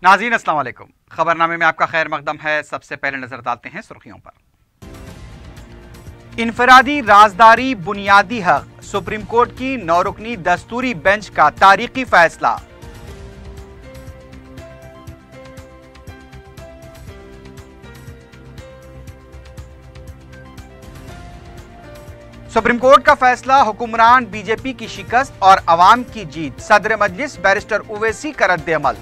नाज़रीन अस्सलाम वालेकुम। खबरनामे में आपका खैर मकदम है। सबसे पहले नजर डालते हैं सुर्खियों पर। इनफरादी राजदारी बुनियादी हक, सुप्रीम कोर्ट की 9 रुकनी दस्तूरी बेंच का तारीखी फैसला। सुप्रीम कोर्ट का फैसला, हुक्मरान बीजेपी की शिकस्त और अवाम की जीत। सदर मजलिस बैरिस्टर ओवैसी का रद्द अमल।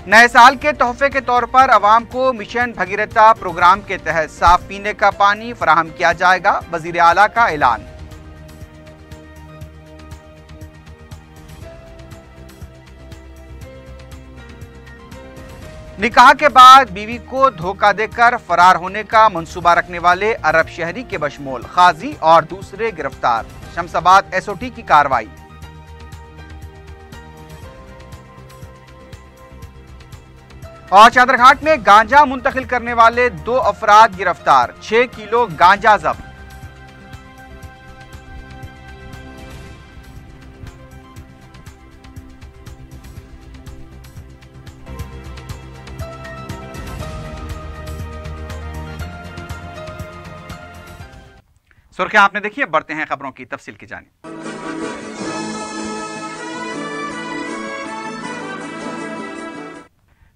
नए साल के तोहफे के तौर पर अवाम को मिशन भगीरथा प्रोग्राम के तहत साफ पीने का पानी फराहम किया जाएगा। वजीर आला का ऐलान। निकाह के बाद बीवी को धोखा देकर फरार होने का मंसूबा रखने वाले अरब शहरी के बशमूल काजी और दूसरे गिरफ्तार। शमसाबाद एसओटी की कार्रवाई। और चादरघाट में गांजा मुंतकिल करने वाले 2 अफराद गिरफ्तार। 6 किलो गांजा जब्त। सुर्खियां आपने देखी है, बढ़ते हैं खबरों की तफसील की जानिब।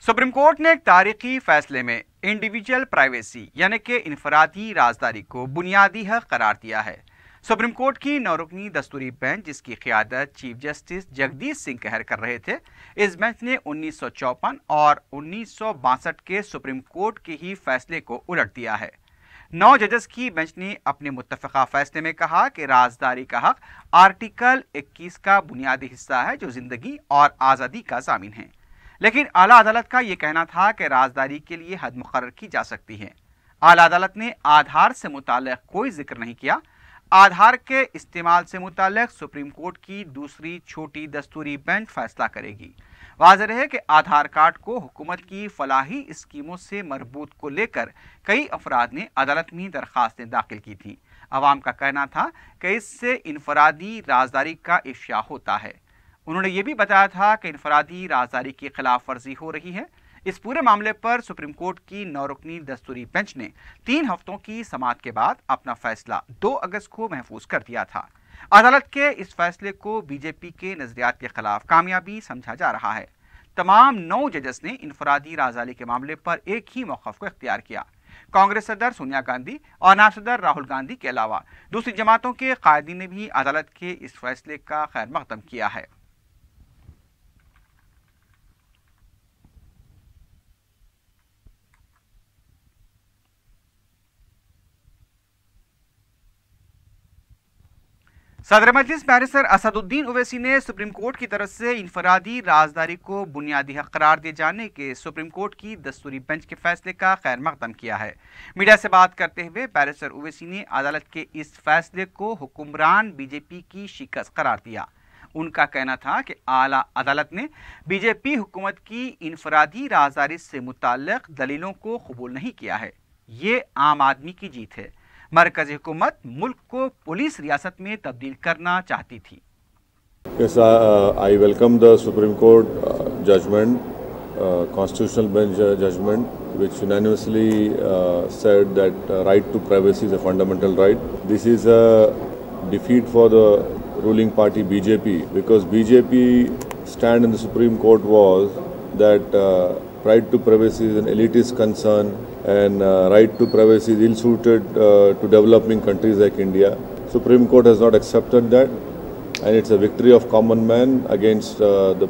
सुप्रीम कोर्ट ने एक तारीखी फैसले में इंडिविजुअल प्राइवेसी यानी कि इनफरादी राजदारी को बुनियादी हक करार दिया है। सुप्रीम कोर्ट की 9 रुकनी दस्तूरी बेंच, जिसकी क़ियादत चीफ जस्टिस जगदीश सिंह कहर कर रहे थे, इस बेंच ने 1954 और 1962 के सुप्रीम कोर्ट के ही फैसले को उलट दिया है। 9 जजेस की बेंच ने अपने मुत्तफ़िक़ा फैसले में कहा कि राजदारी का हक आर्टिकल 21 का बुनियादी हिस्सा है, जो जिंदगी और आज़ादी का ज़ामिन है। लेकिन आला अदालत का यह कहना था कि राजदारी के लिए हद मुकर्रर की जा सकती है। आला अदालत ने आधार से मुताल्लिक़ कोई जिक्र नहीं किया। आधार के इस्तेमाल से मुताल्लिक़ सुप्रीम कोर्ट की दूसरी छोटी दस्तूरी बेंच फैसला करेगी। वाज़ेह है कि आधार कार्ड को हुकूमत की फलाही स्कीमों से मरबूत को लेकर कई अफराद ने अदालत में दरख्वास्तें दाखिल की थीं। अवाम का कहना था कि इससे इनफरादी राजदारी का इफ्शा होता है। उन्होंने ये भी बताया था कि इनफरादी राजदारी की खिलाफ वर्जी हो रही है। इस पूरे मामले पर सुप्रीम कोर्ट की 9 रुकनी दस्तूरी बेंच ने 3 हफ्तों की समाअत के बाद अपना फैसला 2 अगस्त को महफूज कर दिया था। अदालत के इस फैसले को बीजेपी के नजरियात के खिलाफ कामयाबी समझा जा रहा है। तमाम 9 जजेस ने इनफरादी राजदारी के मामले पर एक ही मौक़िफ़ को इख्तियार किया। कांग्रेस सदर सोनिया गांधी और नायब सदर राहुल गांधी के अलावा दूसरी जमातों के कायदीन ने भी अदालत के इस फैसले का खैर मकदम किया है। सदर मजलिस बैरिस्टर असदुद्दीन ओवैसी ने सुप्रीम कोर्ट की तरफ से इनफरादी राजदारी को बुनियादी हक करार दिए जाने के सुप्रीम कोर्ट की दस्तूरी बेंच के फैसले का खैर मकदम किया है। मीडिया से बात करते हुए बैरिस्टर ओवैसी ने अदालत के इस फैसले को हुक्मरान बीजेपी की शिकस्त करार दिया। उनका कहना था कि आला अदालत ने बीजेपी हुकूमत की इनफरादी राजदारी से मुताल्लिक़ दलीलों को कबूल नहीं किया है। ये आम आदमी की जीत है। मरकज़ी हुकूमत मुल्क को पुलिस रियासत में तब्दील करना चाहती थी। Yes, I welcome the Supreme Court judgment, Constitutional Bench judgment, which unanimously said that right to privacy is a fundamental right. This is a defeat for the ruling party BJP, because BJP stand in the Supreme Court was that right to privacy is an elitist concern, and right to privacy is ill-suited to developing countries like India. Supreme Court has not accepted that, and it's a victory of common man against the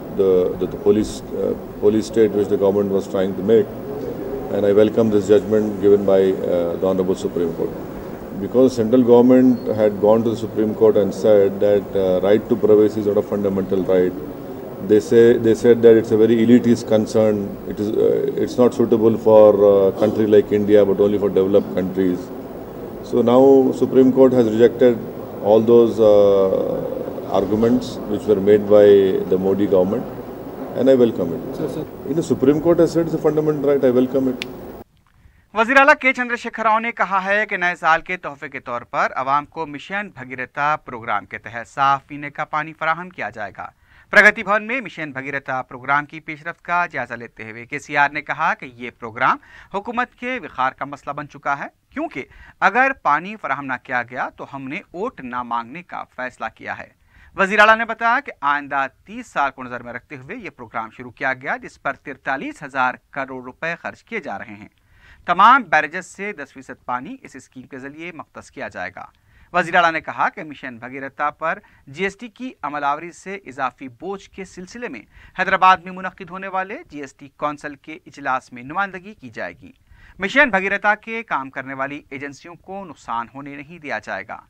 police state which the government was trying to make. And I welcome this judgment given by the Honorable Supreme Court. Because central government had gone to the Supreme Court and said that right to privacy is not a fundamental right. They said that it's a very elitist concern. It's not suitable for a country like India, but only for developed countries. So now Supreme Court has rejected all those arguments which were made by the Modi government, and I welcome it. The Supreme Court has said it's a fundamental right. I welcome it. वज़ीर आला के चंद्रशेखर राव ने कहा है कि नए साल के तोहफे के तौर पर आवाम को मिशन भगीरथा प्रोग्राम के तहत साफ पीने का पानी फराहम किया जाएगा। प्रगति भवन में मिशन भगीरथा प्रोग्राम की पेशरफ्त का जायजा लेते हुए केसीआर ने कहा कि ये प्रोग्राम हुकूमत के विखार का मसला बन चुका है, क्योंकि अगर पानी फराहम न किया गया तो हमने वोट न मांगने का फैसला किया है। वज़ीर आला ने बताया कि आइंदा 30 साल को नजर में रखते हुए ये प्रोग्राम शुरू किया गया, जिस पर 43,000 करोड़ रुपए खर्च किए जा रहे हैं। तमाम बैरेजेस से 10% पानी इस स्कीम के जरिए मख्तस किया जाएगा। वज़ीर आला ने कहा कि मिशन भगीरथा पर जीएसटी की अमलावरी से इजाफी बोझ के सिलसिले में हैदराबाद में मुनक्किद होने वाले जीएसटी कौंसिल के इजलास में नुमाइंदगी की जाएगी। मिशन भगीरथा के काम करने वाली एजेंसियों को नुकसान होने नहीं दिया जाएगा।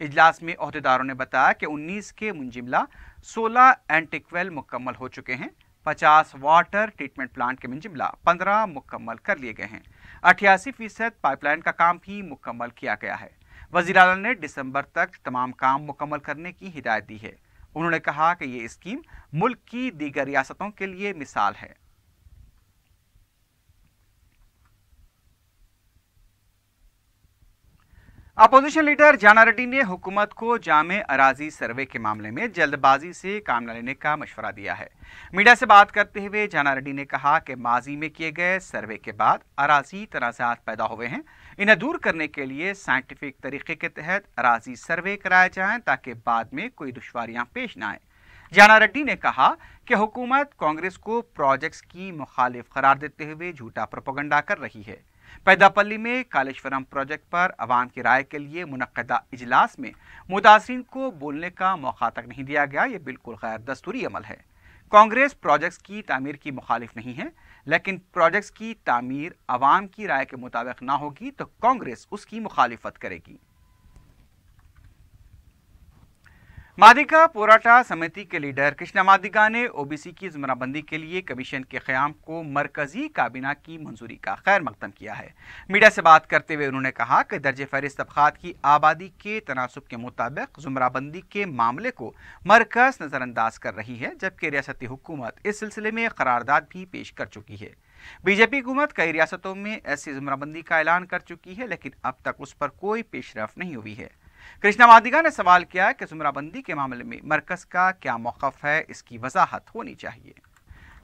इजलास में ओहदेदारों ने बताया कि 19 के मुंजिमला 16 एंटिक्वेल मुकम्मल हो चुके हैं। 50 वाटर ट्रीटमेंट प्लांट के मुंजिमला 15 मुकम्मल कर लिए गए हैं। 88% पाइपलाइन का काम भी मुकम्मल किया गया है। वज़ीर आला ने दिसंबर तक तमाम काम मुकम्मल करने की हिदायत दी है। उन्होंने कहा कि ये स्कीम मुल्क की दीगर रियासतों के लिए मिसाल है। अपोजिशन लीडर जाना रेड्डी ने हुकूमत को जामे अराजी सर्वे के मामले में जल्दबाजी से काम न लेने का मशवरा दिया है। मीडिया से बात करते हुए जाना रेड्डी ने कहा कि माजी में किए गए सर्वे के बाद अराजी तनाज़ात पैदा हुए हैं, इन्हें दूर करने के लिए साइंटिफिक तरीके के तहत अराजी सर्वे कराया जाए ताकि बाद में कोई दुश्वारियां पेश न आए। जाना रेड्डी ने कहा कि हुकूमत कांग्रेस को प्रोजेक्ट्स की मुखालिफ करार देते हुए झूठा प्रोपेगेंडा कर रही है। पैदापल्ली में कालेश्वरम प्रोजेक्ट पर अवाम की राय के लिए मुनक्कदा इजलास में मुतासिरीन को बोलने का मौका तक नहीं दिया गया। ये बिल्कुल गैर दस्तूरी अमल है। कांग्रेस प्रोजेक्ट्स की तामीर की मुखालिफ नहीं है, लेकिन प्रोजेक्ट्स की तामीर अवाम की राय के मुताबिक ना होगी तो कांग्रेस उसकी मुखालिफत करेगी। मादिगा पोराटा समिति के लीडर कृष्णा मादिगा ने ओबीसी की ज़ुमराबंदी के लिए कमीशन के क़याम को मरकजी काबीना की मंजूरी का खैर मकदम किया है। मीडिया से बात करते हुए उन्होंने कहा कि दर्जे फहरिस्त तबक़ात की आबादी के तनासुब के मुताबिक ज़ुमराबंदी के मामले को मरकज़ नज़रअंदाज कर रही है, जबकि रियासती हुकूमत इस सिलसिले में करारदाद भी पेश कर चुकी है। बीजेपी हुकूमत कई रियासतों में ऐसी ज़ुमराबंदी का ऐलान कर चुकी है, लेकिन अब तक उस पर कोई पेशरफ नहीं हुई है। कृष्णा मादिगा ने सवाल किया कि ज़ुमराबंदी के मामले में मरकज़ का क्या मौक़िफ़ है, इसकी वजाहत होनी चाहिए।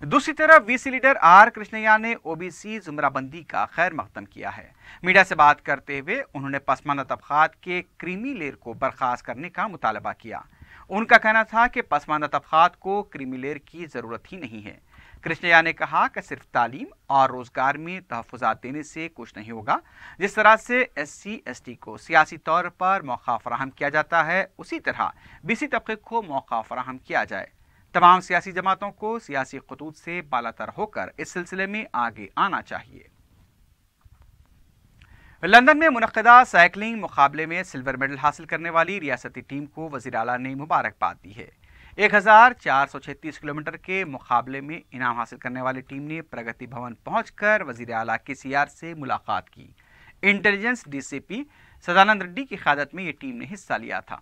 दूसरी तरफ वीसी लीडर आर कृष्णैया ने ओबीसी ज़ुमराबंदी का खैर मकदम किया है। मीडिया से बात करते हुए उन्होंने पसमानदा तबक़ात के क्रीमी लेयर को बर्खास्त करने का मुतालबा किया। उनका कहना था कि पसमानदा तबक़ात को क्रीमी लेयर की ज़रूरत ही नहीं है। कृष्णैया ने कहा कि सिर्फ तालीम और रोजगार में तहफ़्फ़ुज़ात देने से कुछ नहीं होगा। जिस तरह से SC/ST को सियासी तौर पर मौका फराहम किया जाता है, उसी तरह BC तबके को मौका फराहम किया जाए। तमाम सियासी जमातों को सियासी खतूत से बालातर होकर इस सिलसिले में आगे आना चाहिए। लंदन में मुनक्किदा साइकिलिंग मुकाबले में सिल्वर मेडल हासिल करने वाली रियासती टीम को वज़ीर आला ने मुबारकबाद दी है। 1436 किलोमीटर के मुकाबले में इनाम हासिल करने वाली टीम ने प्रगति भवन पहुंचकर वज़ीर आला केसीआर से मुलाकात की। इंटेलिजेंस DCP सदानंद रेड्डी की क़यादत में ये टीम ने हिस्सा लिया था।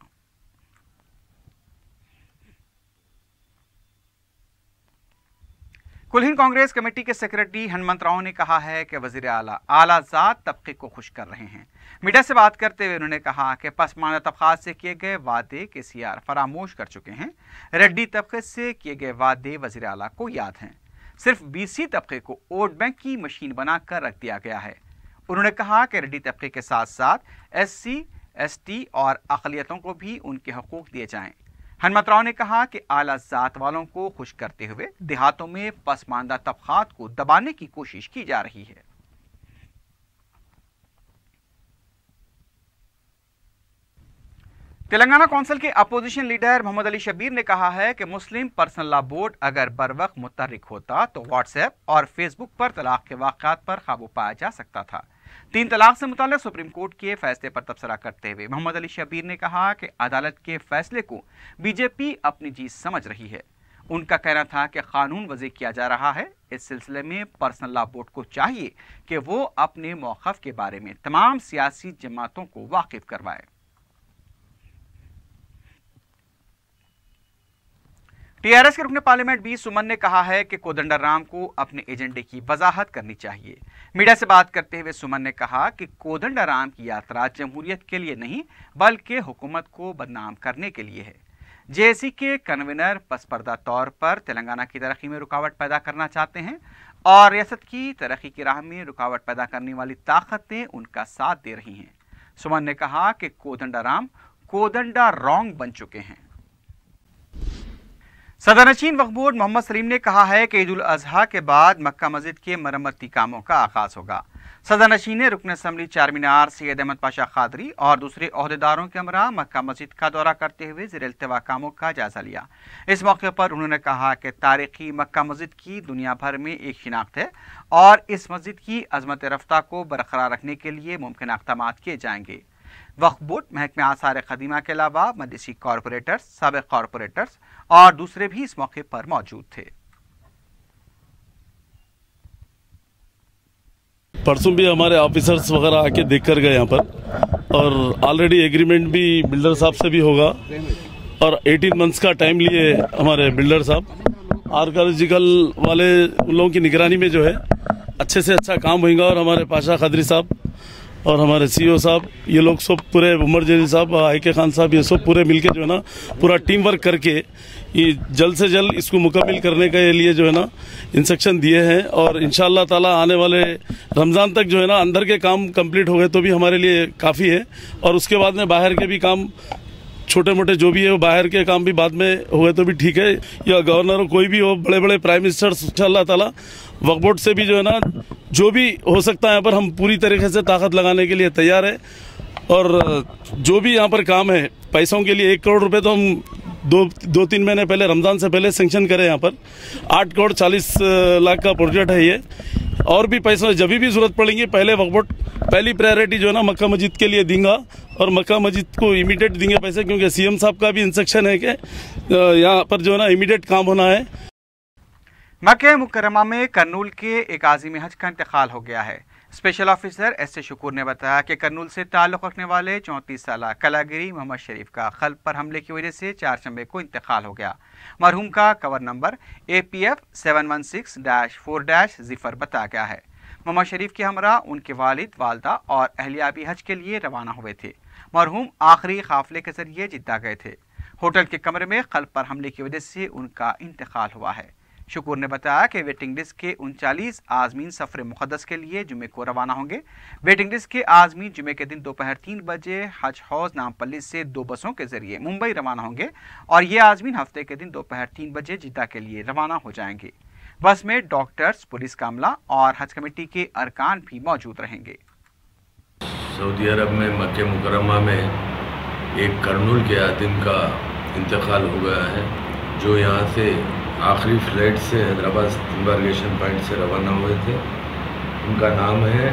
कुल हिंद कांग्रेस कमेटी के सेक्रेटरी हनुमंत राव ने कहा है कि वज़ीर आला आलाजात तबके को खुश कर रहे हैं। मीडिया से बात करते हुए उन्होंने कहा कि पसमानदा तबक़ात से किए गए वादे केसीआर फरामोश कर चुके हैं। रेड्डी तबके से किए गए वादे वज़ीर आला को याद हैं। सिर्फ BC तबके को वोट बैंक की मशीन बनाकर रख दिया गया है। उन्होंने कहा कि रेड्डी तबके के साथ साथ SC/ST और अक़लियतों को भी उनके हकूक़ दिए जाएं। हनुमंत राव ने कहा कि आला ज़ात वालों को खुश करते हुए देहातों में पसमानदा तबक़ात को दबाने की कोशिश की जा रही है। तेलंगाना कौंसिल के अपोजिशन लीडर मोहम्मद अली शबीर ने कहा है कि मुस्लिम पर्सनल लॉ बोर्ड अगर बर वक्त मुतहर्रिक होता तो व्हाट्सएप और फेसबुक पर तलाक के वाक़यात पर काबू पाया जा सकता था। 3 तलाक से मुताल्लिक़ सुप्रीम कोर्ट के फैसले पर तबसरा करते हुए मोहम्मद अली शबीर ने कहा कि अदालत के फैसले को बीजेपी अपनी जीत समझ रही है। उनका कहना था कि कानून वज़ी किया जा रहा है। इस सिलसिले में पर्सनल लॉ बोर्ड को चाहिए कि वो अपने मौक़िफ़ के बारे में तमाम सियासी जमातों को वाकिफ़ करवाए। टीआरएस के रुकने पार्लियामेंट बी सुमन ने कहा है कि कोदंडाराम को अपने एजेंडे की वजाहत करनी चाहिए। मीडिया से बात करते हुए सुमन ने कहा कि कोदंडाराम की यात्रा जमहूरियत के लिए नहीं बल्कि हुकूमत को बदनाम करने के लिए है। जेएसी के कन्वीनर पसपर्दा तौर पर तेलंगाना की तरक्की में रुकावट पैदा करना चाहते हैं और रियासत की तरक्की की राह में रुकावट पैदा करने वाली ताकतें उनका साथ दे रही हैं। सुमन ने कहा कि कोदंडाराम कोदंडा रॉन्ग बन चुके हैं। सदरनशीन वक्फ बोर्ड मोहम्मद सलीम ने कहा है कि ईद उल अजहा के बाद मक्का मस्जिद के मरम्मती कामों का आगाज होगा। सदरनशीन ने रुकन असम्बली चारमीनार सैयद अहमद पाशा खादरी और दूसरे ओहदेदारों के हमरा मक्का मस्जिद का दौरा करते हुए ज़ेर-ए-इल्तिवा कामों का जायजा लिया। इस मौके पर उन्होंने कहा कि तारीखी मक्का मस्जिद की दुनिया भर में एक शिनाख्त है और इस मस्जिद की अजमत रफ्ता को बरकरार रखने के लिए मुमकिन इक़दाम किए जाएंगे। वक्फ बोर्ड महकमे आसार क़दीमा के अलावा मजलिसी कॉरपोरेटर्स, साबिक़ कॉरपोरेटर्स और दूसरे भी इस मौके पर मौजूद थे। परसों भी हमारे ऑफिसर्स वगैरह आके देख कर गए यहाँ पर और ऑलरेडी एग्रीमेंट भी बिल्डर साहब से भी होगा और 18 मंथ्स का टाइम लिए हमारे बिल्डर साहब। आर्कियोलॉजिकल वाले उन लोगों की निगरानी में जो है अच्छे से अच्छा काम होगा और हमारे पाशा खदरी साहब और हमारे सीईओ साहब ये लोग सब पूरे उमर जलील साहब, आईके खान साहब, ये सब पूरे मिलके जो है ना पूरा टीम वर्क करके ये जल्द से जल्द इसको मुकम्मल करने के लिए जो है ना इंस्ट्रक्शन दिए हैं और इंशाअल्लाह ताला आने वाले रमज़ान तक जो है ना अंदर के काम कंप्लीट हो गए तो भी हमारे लिए काफ़ी है और उसके बाद में बाहर के भी काम छोटे मोटे जो भी है वो बाहर के काम भी बाद में हुए तो भी ठीक है। या गवर्नर हो कोई भी हो, बड़े बड़े प्राइम मिनिस्टर्स, इंशाअल्लाह ताला वक्फ बोर्ड से भी जो है ना जो भी हो सकता है यहाँ पर हम पूरी तरीके से ताकत लगाने के लिए तैयार है। और जो भी यहाँ पर काम है पैसों के लिए 1 करोड़ रुपए तो हम दो तीन महीने पहले रमज़ान से पहले सेंक्शन करें। यहाँ पर 8 करोड़ 40 लाख का प्रोजेक्ट है ये और भी पैसों जब भी जरूरत पड़ेगी पहले वक्फ बोर्ड पहली प्रायोरिटी जो है ना मक्का मस्जिद के लिए देंगे और मक्का मस्जिद को इमीडिएट देंगे पैसे, क्योंकि सीएम साहब का भी इंस्ट्रक्शन है कि यहाँ पर जो है ना इमीडिएट काम होना है। मक्का मुकर्रमा में कर्नूल के एक आज़िम हज का इंतकाल हो गया है। स्पेशल ऑफिसर एस शुकूर ने बताया कि कर्नूल से ताल्लुक़ रखने वाले 34 साला कलागिरी मोहम्मद शरीफ का क़ल्ब पर हमले की वजह से 4 शंबे को इंतकाल हो गया। मरहूम का कवर नंबर APF 716-4-0 बताया गया है। मोहम्मद शरीफ के हमरा उनके वालिद, वालदा और अहलियाबी हज के लिए रवाना हुए थे। मरहूम आखिरी काफिले के जरिए जिद्दा गए थे। होटल के कमरे में क़ल्ब पर हमले की वजह से उनका इंतकाल हुआ है। शुकूर ने बताया कि वेटिंग लिस्ट के 39 आज़मीन सफ़र मुक़द्दस के लिए जुमे को रवाना होंगे। वेटिंग लिस्ट के आज़मीन जुमे के दिन दोपहर 3 बजे हज हौज नामपल्ली से 2 बसों के जरिए मुंबई रवाना होंगे और ये आज़मीन हफ्ते के दिन दोपहर 3 बजे जिद्दा के लिए रवाना हो जाएंगे। बस में डॉक्टर्स, पुलिस का अमला और हज कमेटी के अरकान भी मौजूद रहेंगे। सऊदी अरब में मक्का मुकर्रमा में एक कर्नूल के आदिम का इंतकाल हो गया है, जो यहाँ से आखिरी फ्लाइट से हैदराबाद एम्बार्केशन पॉइंट से रवाना हुए थे। उनका नाम है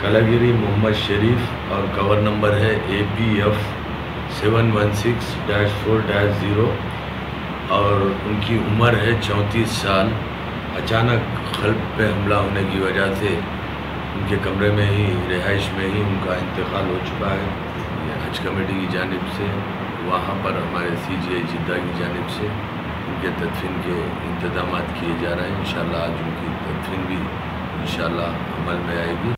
कलागिरी मोहम्मद शरीफ और कवर नंबर है APF 716-4-0 और उनकी उम्र है 34 साल। अचानक क़ल्ब पे हमला होने की वजह से उनके कमरे में ही, रिहाइश में ही उनका इंतकाल हो चुका है। हज कमेटी की जानिब से, वहाँ पर हमारे CGI जिद्दा की जानिब से उनके तदफीन के इंतजाम किए जा रहे हैं। इंशाअल्लाह आज उनकी तदफीन भी इंशाअल्लाह अमल में आएगी।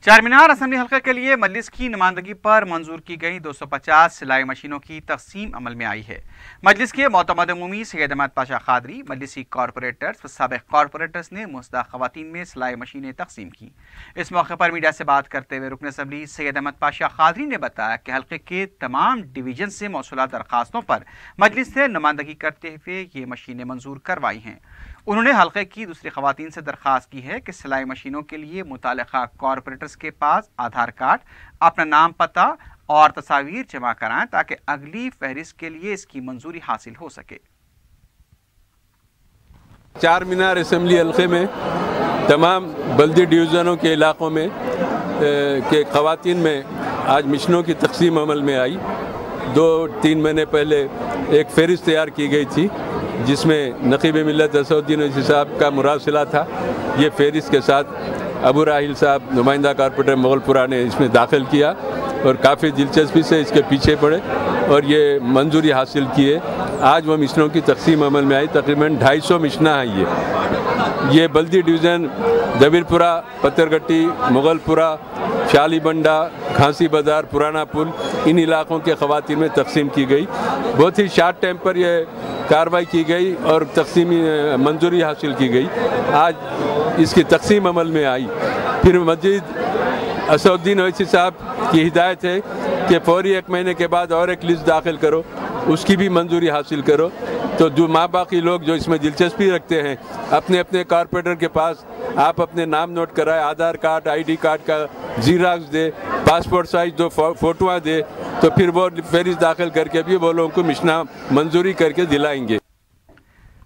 चारमीनार असम्बली हल्के के लिए मजलिस की नुमाइंदगी पर मंजूर की गई 250 सिलाई मशीनों की तकसीम अमल में आई है। मजलिस के मोतमद उमूमी सैयद अहमद पाशा खादरी, मजलिसी कॉरपोरेटर्स व साबिक़ कॉरपोरेटर्स ने मुस्तहक़ ख़वातीन में सिलाई मशीनें तकसीम की। इस मौके पर मीडिया से बात करते हुए रुकन असम्बली सैयद अहमद पाशा खादरी ने बताया कि हल्के के तमाम डिवीजन से मौसूला दरखास्तों पर मजलिस से नुमाइंदगी करते हुए ये मशीनें मंजूर करवाई हैं। उन्होंने हल्के की दूसरी ख़वातीन से दरख्वास्त की है कि सिलाई मशीनों के लिए मुतालिका कॉरपोरेटर्स के पास आधार कार्ड, अपना नाम, पता और तस्वीर जमा कराएं ताकि अगली फहरिस्त के लिए इसकी मंजूरी हासिल हो सके। चारमीनार असम्बली हल्के में तमाम बल्दी डिवीज़नों के इलाक़ों में के ख़वातीन में आज मशीनों की तकसीम अमल में आई। 2-3 महीने पहले एक फहरिस्त तैयार की गई थी जिसमें नक़ीब मिल्लत असदुद्दीन ओवैसी साहब का मुरासिला था। ये फहरिस्त के साथ अबू राहिल साहब, नुमाइंदा कॉरपोरेटर मोगलपुरा ने इसमें दाखिल किया और काफ़ी दिलचस्पी से इसके पीछे पड़े और ये मंजूरी हासिल किए। आज वो मिशनों की तकसीम अमल में आई। तकरीबन 250 मिशना है। ये बल्दी डिवीज़न दबीरपुरा, पत्थरगट्टी, मुगलपुरा, शालीबंडा, खांसी बाज़ार, पुराना पुल, इन इलाकों के ख़वातीन में तकसीम की गई। बहुत ही शार्ट टाइम पर यह कार्रवाई की गई और तकसीमी मंजूरी हासिल की गई। आज इसकी तकसीम अमल में आई। फिर मजीद असदुद्दीन ओवैसी साहब की हिदायत है कि फौरी 1 महीने के बाद और एक लिस्ट दाखिल करो, उसकी भी मंजूरी हासिल करो। तो जो माँ बाकी लोग जो इसमें दिलचस्पी रखते हैं, अपने अपने कॉरपोरेटर के पास आप अपने नाम नोट कराए, आधार कार्ड, ID कार्ड का जीराक्स दे, पासपोर्ट साइज 2 फोटोआँ दे, तो फिर वो फहरिस्त दाखिल करके भी वो लोगों को मिशना मंजूरी करके दिलाएंगे।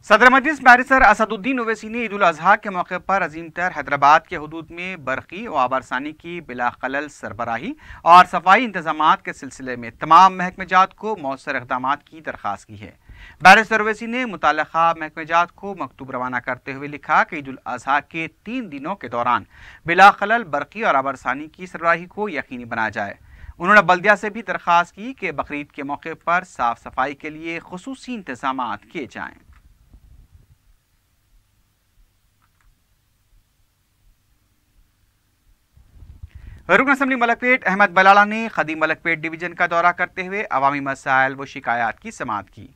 सदर मजलिस बैरिस्टर असदुद्दीन ओवैसी ने ईद उल अजहा के मौके पर अजीम तर हैदराबाद के हुदूद में बरक़ी और आबरसानी की बिला खलल सरबराही और सफाई इंतजामात के सिलसिले में तमाम महकमेजात को मौसर इक़दामात की दरख्वास्त की है। बैरिस्टर ओवैसी ने मुताल्लिक़ा महकमेजात को मकतूब रवाना करते हुए लिखा कि ईद उल अजहा के 3 दिनों के दौरान बिला खलल बरक़ी और आबरसानी की सरबराही को यकीनी बनाया जाए। उन्होंने बल्दिया से भी दरख्वास्त की कि बकरीद के मौके पर साफ सफाई के लिए खुसूसी इंतजामात किए जाएँ। रुकन असम्बली मलकपेट अहमद बलाला ने खदीम मलकपेट डिवीजन का दौरा करते हुए अवामी मसाइल व शिकायत की समाअत की।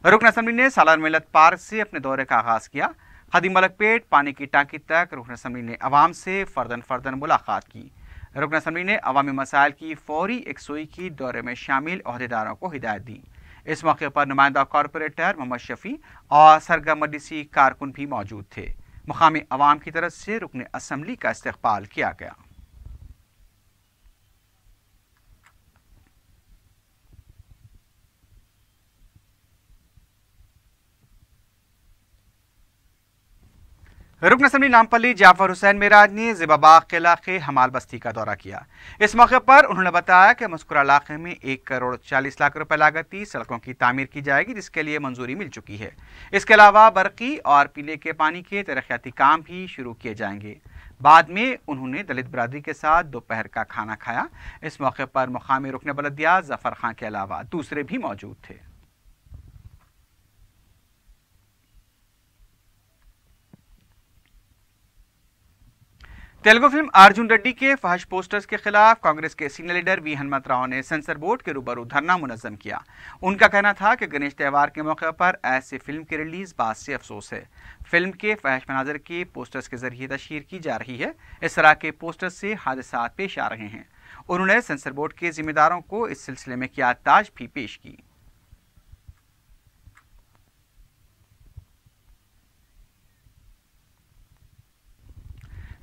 रुकन असम्बली ने सालार मिलत पार्क से अपने दौरे का आगाज़ किया। खदीम मलकपेट पानी की टांकी तक रुकन असम्बली ने अवाम से फ़र्दन मुलाकात की। रुकन असम्बली ने अवामी मसाइल की फौरी एकसोई की दौरे में शामिल अहदेदारों को हिदायत दी। इस मौके पर नुमाइंदा कॉरपोरेटर मोहम्मद शफी और सरगर्म मजलिसी कारकुन भी मौजूद थे। मुकामी अवाम की तरफ से रुकन असम्बली का इस्तकबाल किया गया। रुकन असम्बली नामपल्ली जाफर हुसैन मेराज ने ज़िबाबाग के इलाके हमाल बस्ती का दौरा किया। इस मौके पर उन्होंने बताया कि मज़कूरा इलाके में 1 करोड़ 40 लाख रुपए लागती सड़कों की तामीर की जाएगी, जिसके लिए मंजूरी मिल चुकी है। इसके अलावा बरक़ी और पीने के पानी के तरक्याती काम भी शुरू किए जाएंगे। बाद में उन्होंने दलित बरादरी के साथ दोपहर का खाना खाया। इस मौके पर मुकामी रुकन बलदिया जफ़र खां के अलावा दूसरे भी मौजूद थे। तेलुगु फिल्म अर्जुन रेड्डी के फहश पोस्टर्स के खिलाफ कांग्रेस के senior leader V Hanumantha Rao ने सेंसर बोर्ड के रूबरू धरना मुनज़्ज़म किया। उनका कहना था कि गणेश त्यौहार के मौके पर ऐसी फिल्म की रिलीज बात से अफसोस है। फिल्म के फहश मनाजर के पोस्टर्स के जरिए तशहीर की जा रही है। इस तरह के पोस्टर्स से हादसात पेश आ रहे हैं। उन्होंने सेंसर बोर्ड के जिम्मेदारों को इस सिलसिले में क़ियादत भी पेश की।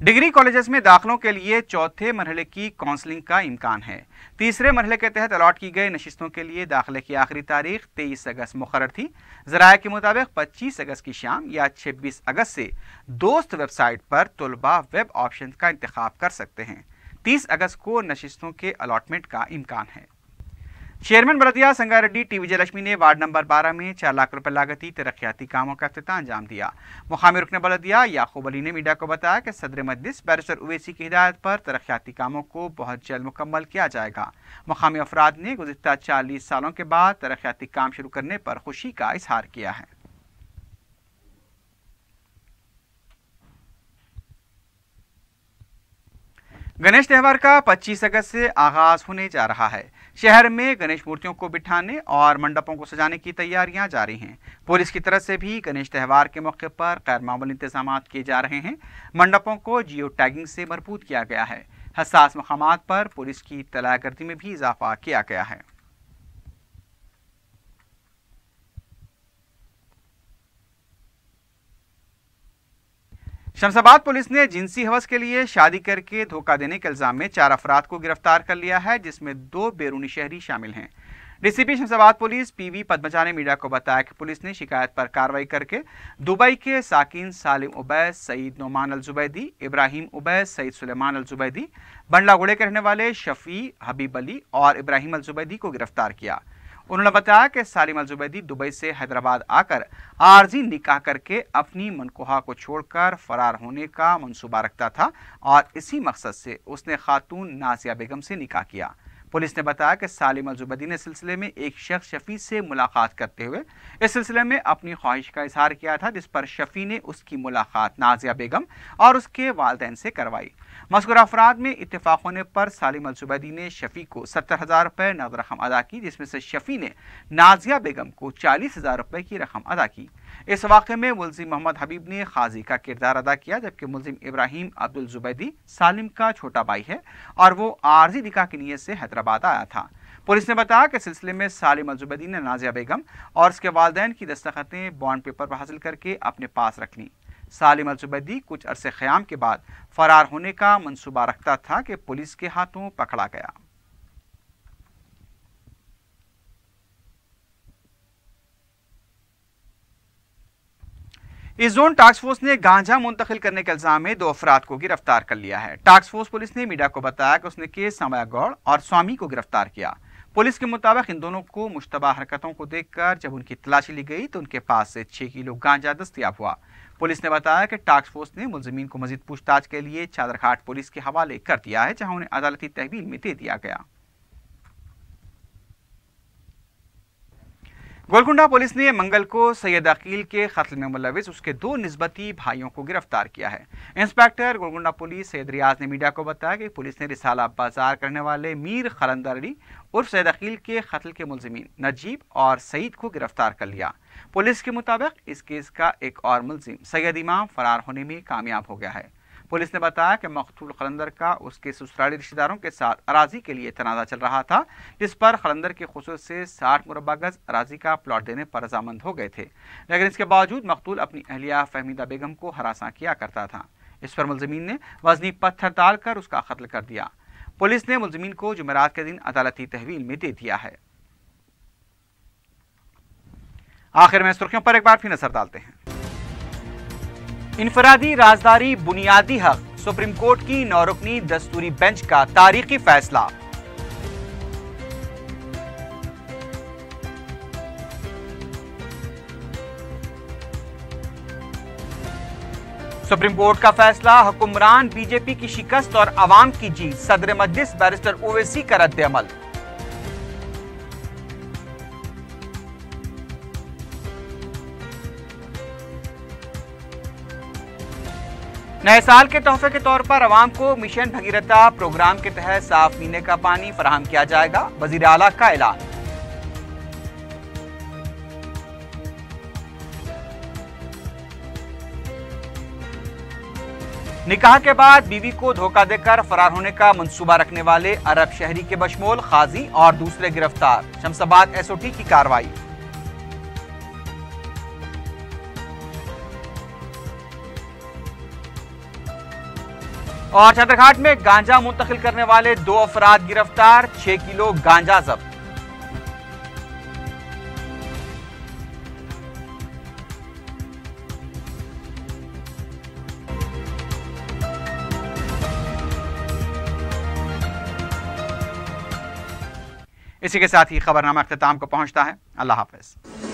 डिग्री कॉलेजेस में दाखिलों के लिए चौथे मरहले की काउंसलिंग का इम्कान है। तीसरे मरहले के तहत अलॉट की गई नशिस्तों के लिए दाखिले की आखिरी तारीख 23 अगस्त मुकर्रर थी। ज़राए के मुताबिक 25 अगस्त की शाम या 26 अगस्त से दोस्त वेबसाइट पर तलबा वेब ऑप्शन का इंतखाब कर सकते हैं। 30 अगस्त को नशिस्तों के अलॉटमेंट का इम्कान है। चेयरमैन बलदिया संगारेड्डी टी विजयलक्ष्मी ने वार्ड नंबर 12 में 4 लाख रुपए लागती तरक्याती कामों का इफ्तिताह अंजाम दिया। मुकामी रुकन बलदिया याकूब अली ने मीडिया को बताया कि सदर मजलिस बैरिस्टर ओवैसी की हिदायत पर तरक्याती कामों को बहुत जल्द मुकम्मल किया जाएगा। मुकामी अफराद ने गुज़िश्ता 40 सालों के बाद तरक्याती काम शुरू करने पर खुशी का इजहार किया है। गणेश त्यौहार का 25 अगस्त से आगाज होने जा रहा है। शहर में गणेश मूर्तियों को बिठाने और मंडपों को सजाने की तैयारियां जारी हैं। पुलिस की तरफ से भी गणेश त्यौहार के मौके पर गैर मामूली इंतजाम किए जा रहे हैं। मंडपों को जियो टैगिंग से मरबूत किया गया है। हसास मकामात पर पुलिस की तलाशगर्दी में भी इजाफा किया गया है। शमशाबाद पुलिस ने जिनसी हवस के लिए शादी करके धोखा देने के इल्जाम में 4 अफराद को गिरफ्तार कर लिया है, जिसमें 2 बैरूनी शहरी शामिल हैं। DCP Shamshabad police PV Padmaja ने मीडिया को बताया कि पुलिस ने शिकायत पर कार्रवाई करके दुबई के साकिन सालिम उबैद, सईद नोमान अल जुबैदी, इब्राहिम उबैद, सईद सुलेमान अल जुबैदी, बंडलागुड़े के रहने वाले शफी हबीब अली और इब्राहिम अल जुबैदी को गिरफ्तार किया। उन्होंने बताया कि सालिम अल जुबैदी दुबई से हैदराबाद आकर आर्जी निकाह करके अपनी मनकोहा को छोड़कर फरार होने का मंसूबा रखता था और इसी मकसद से उसने खातून नाजिया बेगम से निकाह किया। पुलिस ने बताया कि सालिम अल-जुबैदी ने सिलसिले में एक शख्स शफी से मुलाकात करते हुए इस सिलसिले में अपनी ख्वाहिश का इजहार किया था, जिस पर शफी ने उसकी मुलाकात नाजिया बेगम और उसके वालिदैन से करवाई। मज़कूरा अफराद में इत्तेफाक होने पर सालिम अल-जुबैदी ने शफी को 70,000 रुपये नगद रकम अदा की, जिसमें से शफी ने नाजिया बेगम को 40,000 रुपये की रकम अदा की। इस वाक़े में मुलजिम मोहम्मद हबीब ने खाजी का किरदार अदा किया, जबकि मुलजिम इब्राहिम अब्दुल जुबैदी सालिम का छोटा भाई है और वो आर्जी निकाह की नीयत से हैदराबाद आया था। पुलिस ने बताया कि सिलसिले में सालिम अल-जुबैदी ने नाजिया बेगम और उसके वालिदैन की दस्तखतें बॉन्ड पेपर पर हासिल करके अपने पास रख लीं। सालिम अल-जुबैदी कुछ अरसे क़याम के बाद फरार होने का मंसूबा रखता था कि पुलिस के हाथों पकड़ा गया। इस जोन टास्क फोर्स ने गांजा मुंतकिल करने के इल्जाम में 2 अफराद को गिरफ्तार कर लिया है। टास्क फोर्स पुलिस ने मीडिया को बताया कि उसने केस समाया गौड़ और स्वामी को गिरफ्तार किया। पुलिस के मुताबिक इन दोनों को मुश्तबा हरकतों को देखकर जब उनकी तलाशी ली गई तो उनके पास से 6 किलो गांजा दस्तयाब हुआ। पुलिस ने बताया कि टास्क फोर्स ने मुलजिमीन को मजीद पूछताछ के लिए चादरघाट पुलिस के हवाले कर दिया है, जहां उन्हें अदालती तहवील में दे दिया गया। गोलकुंडा पुलिस ने मंगल को सैयद अकील के कत्ल में मुलविस उसके 2 निस्बती भाइयों को गिरफ्तार किया है। इंस्पेक्टर गोलकुंडा पुलिस सैयद रियाज ने मीडिया को बताया कि पुलिस ने रिसाला बाजार करने वाले मीर खलंदर अली उर्फ सैयद अकील के कत्ल के मुलजिमीन नजीब और सईद को गिरफ्तार कर लिया। पुलिस के मुताबिक इस केस का एक और मुलजिम सैयद इमाम फरार होने में कामयाब हो गया है। पुलिस ने बताया कि मकतूल खलंदर का उसके ससुराली रिश्तेदारों के साथ अराजी के लिए तनाज़ा चल रहा था, जिस पर खलंदर के खुसूस से 60 मुरब्बा गज अराजी का प्लॉट देने पर रजामंद हो गए थे, लेकिन इसके बावजूद मकतूल अपनी अहलिया फहमीदा बेगम को हरासा किया करता था। इस पर मुलजिमीन ने वजनी पत्थर डालकर उसका कत्ल कर दिया। पुलिस ने मुलजिमीन को जुमेरात के दिन अदालती तहवील में दे दिया है। आखिर में सुर्खियों पर एक बार फिर नजर डालते हैं। इनफरादी राजदारी बुनियादी हक, सुप्रीम कोर्ट की 9 रुकनी दस्तूरी बेंच का तारीखी फैसला। सुप्रीम कोर्ट का फैसला, हुक्मरान बीजेपी की शिकस्त और अवाम की जीत, सदर मजलिस बैरिस्टर ओवैसी का रद्द अमल। नए साल के तोहफे के तौर पर अवाम को मिशन भगीरथा प्रोग्राम के तहत साफ पीने का पानी फराहम किया जाएगा, वजीर आला का ऐलान। निकाह के बाद बीवी को धोखा देकर फरार होने का मंसूबा रखने वाले अरब शहरी के बशमूल खाजी और दूसरे गिरफ्तार, शमसाबाद एसओटी की कार्रवाई। और चादरघाट में गांजा मुंतकिल करने वाले 2 अफराद गिरफ्तार, 6 किलो गांजा जब्त। इसी के साथ ही खबरनामा अख्तिताम को पहुंचता है। अल्लाह हाफिज।